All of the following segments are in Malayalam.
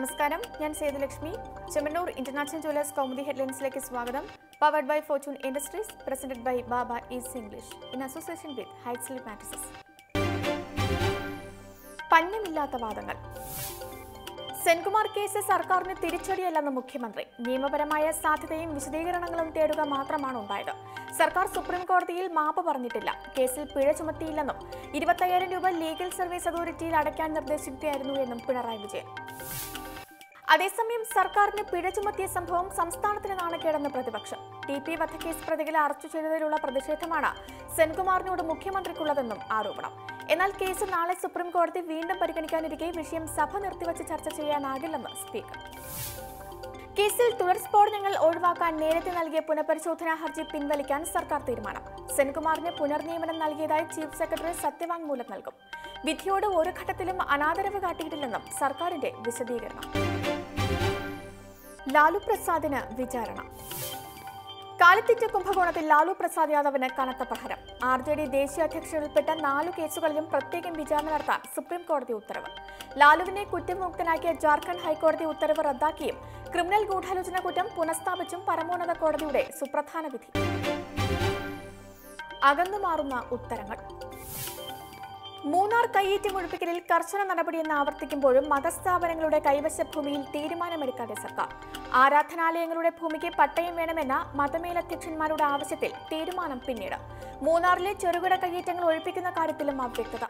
നമസ്കാരം, ഞാൻ സേതുലക്ഷ്മി. ചെമ്മണ്ണൂർ ഇന്റർനാഷണൽ ജുവലേഴ്സ് കൗമുദി ഹെഡ്ലൈൻസിലേക്ക് സ്വാഗതം. Powered by fortune industries, presented by Baba is English in association with height sleep mattresses. പഞ്ഞമില്ലാത്ത വാദങ്ങൾ. സെൻകുമാർ കേസ് സർക്കാരിന് തിരിച്ചടിയല്ലെന്ന് മുഖ്യമന്ത്രി. നിയമപരമായ സാധ്യതയും വിശദീകരണങ്ങളും തേടുക മാത്രമാണ് ഉണ്ടായത്. സർക്കാർ സുപ്രീം കോടതിയിൽ മാപ്പ് പറഞ്ഞിട്ടില്ല. കേസിൽ പിഴ ചുമത്തിയില്ലെന്നും 25,000 രൂപ ലീഗൽ സർവീസ് അതോറിറ്റിയിൽ അടയ്ക്കാൻ നിർദ്ദേശിക്കുകയായിരുന്നു എന്നും പിണറായി വിജയൻ. അതേസമയം സർക്കാരിന് പിഴ ചുമത്തിയ സംഭവം സംസ്ഥാനത്തിന് നാണക്കേടെന്ന് പ്രതിപക്ഷം. TP വധക്കേസ് പ്രതികളെ അറസ്റ്റ് ചെയ്തതിലുള്ള പ്രതിഷേധമാണ് സെൻകുമാറിനോട് മുഖ്യമന്ത്രിക്കുള്ളതെന്നും ആരോപണം. എന്നാൽ കേസ് നാളെ സുപ്രീം കോടതി വീണ്ടും പരിഗണിക്കാനിരിക്കെ വിഷയം സഭ നിർത്തിവച്ച് ചർച്ച ചെയ്യാനാകില്ലെന്ന് സ്പീക്കർ. കേസിൽ തുടർ സ്ഫോടനങ്ങൾ ഒഴിവാക്കാൻ നേരത്തെ നൽകിയ പുനഃപരിശോധനാ ഹർജി പിൻവലിക്കാൻ സർക്കാർ തീരുമാനം. സെൻകുമാറിന് പുനർനിയമനം നൽകിയതായി ചീഫ് സെക്രട്ടറി സത്യവാങ്മൂലം നൽകും. വിധിയോട് ഒരു ഘട്ടത്തിലും അനാദരവ് കാട്ടിയിട്ടില്ലെന്നും സർക്കാരിന്റെ വിശദീകരണം. ലാലു പ്രസാദിന് വിചാരണ. കാലിത്തീറ്റ കുംഭകോണത്തിൽ ലാലു പ്രസാദ് യാദവിന് കനത്ത പ്രഹരം. RJD ദേശീയ അധ്യക്ഷൻ ഉൾപ്പെട്ട 4 കേസുകളിലും പ്രത്യേകം വിചാരണ നടത്താൻ സുപ്രീം കോടതി ഉത്തരവ്. ലാലുവിനെ കുറ്റവിമുക്തനാക്കിയ ജാർഖണ്ഡ് ഹൈക്കോടതി ഉത്തരവ് റദ്ദാക്കിയും ക്രിമിനൽ ഗൂഢാലോചന കുറ്റം പുനഃസ്ഥാപിച്ചും പരമോന്നത കോടതിയുടെ സുപ്രധാന വിധി. അകന്നുമാറുന്ന ഉത്തരങ്ങൾ. മൂന്നാർ കയ്യേറ്റം ഒഴിപ്പിക്കലിൽ കർശന നടപടിയെന്ന് ആവർത്തിക്കുമ്പോഴും മതസ്ഥാപനങ്ങളുടെ കൈവശ ഭൂമിയിൽ തീരുമാനമെടുക്കാതെ സർക്കാർ. ആരാധനാലയങ്ങളുടെ ഭൂമിക്ക് പട്ടയം വേണമെന്ന മതമേലധ്യക്ഷന്മാരുടെ ആവശ്യത്തിൽ തീരുമാനം പിന്നീട്. മൂന്നാറിലെ ചെറുകിട കയ്യേറ്റങ്ങൾ ഒഴിപ്പിക്കുന്ന കാര്യത്തിലും അവ്യക്തത.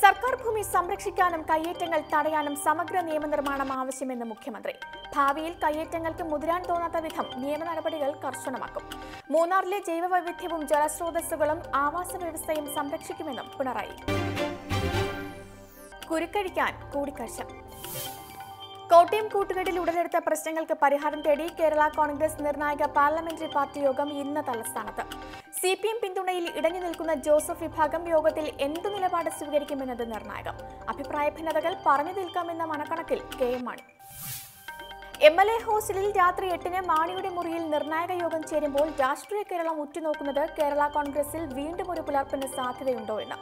സർക്കാർ ഭൂമി സംരക്ഷിക്കാനും കയ്യേറ്റങ്ങൾ തടയാനും സമഗ്ര നിയമനിർമ്മാണം ആവശ്യമെന്ന് മുഖ്യമന്ത്രി. ഭാവിയിൽ കയ്യേറ്റങ്ങൾക്ക് മുതിരാൻ തോന്നാത്ത വിധം നിയമ നടപടികൾ കർശനമാക്കും. മൂന്നാറിലെ ജൈവവൈവിധ്യവും ജലസ്രോതസ്സുകളും ആവാസ വ്യവസ്ഥയും സംരക്ഷിക്കുമെന്നും പിണറായി. കുരുക്കഴിക്കാൻ കൂടിക്കാഴ്ച. കോട്ടയം കൂട്ടുകെട്ടിൽ ഉടലെടുത്ത പ്രശ്നങ്ങൾക്ക് പരിഹാരം തേടി കേരള കോൺഗ്രസ് നിർണായക പാർലമെന്ററി പാർട്ടി യോഗം ഇന്ന് തലസ്ഥാനത്ത്. CPM പിന്തുണയിൽ ഇടഞ്ഞു നിൽക്കുന്ന ജോസഫ് വിഭാഗം യോഗത്തിൽ എന്തു നിലപാട് സ്വീകരിക്കുമെന്നത് നിർണായകം. അഭിപ്രായ ഭിന്നതകൾ പറഞ്ഞു തീർക്കാമെന്ന മനക്കണക്കിൽ KM മാണി. MLA ഹോസ്റ്റലിൽ രാത്രി 8-ന് മാണിയുടെ മുറിയിൽ നിർണായക യോഗം ചേരുമ്പോൾ രാഷ്ട്രീയ കേരളം ഉറ്റുനോക്കുന്നത് കേരള കോൺഗ്രസിൽ വീണ്ടും ഒരു പുലർപ്പിന് സാധ്യതയുണ്ടോ എന്ന്.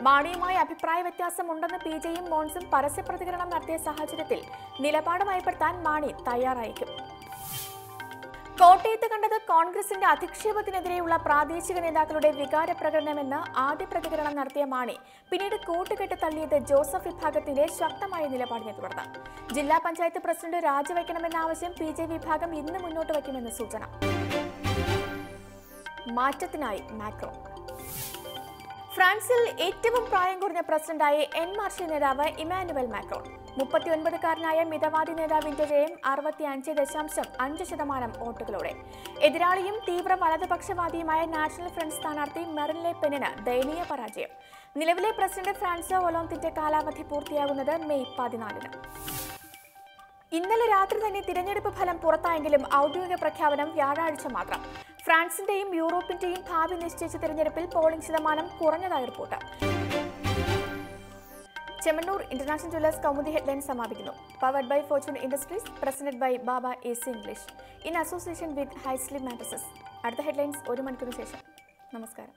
മാണിയുമായി അഭിപ്രായ വ്യത്യാസമുണ്ടെന്ന് PJയും മോൻസും പരസ്യ പ്രതികരണം നടത്തിയ സാഹചര്യത്തിൽ നിലപാട് മയപ്പെടുത്താൻ മാണി തയ്യാറായിരിക്കും. കോട്ടയത്ത് കണ്ടത് കോൺഗ്രസിന്റെ അധിക്ഷേപത്തിനെതിരെയുള്ള പ്രാദേശിക നേതാക്കളുടെ വികാര പ്രകടനമെന്ന് ആദ്യ പ്രതികരണം നടത്തിയ മാണി പിന്നീട് കൂട്ടുകെട്ട് തള്ളിയത് ജോസഫ് വിഭാഗത്തിന്റെ ശക്തമായ നിലപാടിനെ തുടർന്ന്. ജില്ലാ പഞ്ചായത്ത് പ്രസിഡന്റ് രാജിവെക്കണമെന്ന ആവശ്യം PJ വിഭാഗം ഇന്ന് മുന്നോട്ട് വയ്ക്കുമെന്ന് സൂചന. മാറ്റത്തിനായി മാക്രോ. ഫ്രാൻസിൽ ഏറ്റവും പ്രായം കുറഞ്ഞ പ്രസിഡന്റായ മാർഷൽ നേതാവ് ഇമാനുവൽ മാക്രോൺ. 39-കാരനായ മിതവാദി നേതാവിന്റെ ജയം 65.5% വോട്ടുകളോടെ. എതിരാളിയും തീവ്ര വലതുപക്ഷവാദിയുമായ നാഷണൽ ഫ്രണ്ട് സ്ഥാനാർത്ഥി മെറിൻ ലെ പെന്നിന് ദയനീയ പരാജയം. നിലവിലെ പ്രസിഡന്റ് ഫ്രാൻസോ ഒലോന്തിന്റെ കാലാവധി പൂർത്തിയാകുന്നത് മെയ് 14-ന്. ഇന്നലെ രാത്രി തന്നെ തിരഞ്ഞെടുപ്പ് ഫലം പുറത്തായെങ്കിലും ഔദ്യോഗിക പ്രഖ്യാപനം വ്യാഴാഴ്ച മാത്രം. ഫ്രാൻസിന്റെയും യൂറോപ്പിന്റെയും ഭാവി നിശ്ചയിച്ച തിരഞ്ഞെടുപ്പിൽ പോളിംഗ് ശതമാനം കുറഞ്ഞതായി report. Chemmanur international jewellers Kaumudi headlines സമാപിക്കുന്നു. Powered by fortune industries, presented by Baba is English in association with height sleep mattresses. അടുത്ത ഹെഡ്ലൈൻസ് 1 മണിക്കൂറിന് ശേഷം. നമസ്കാരം.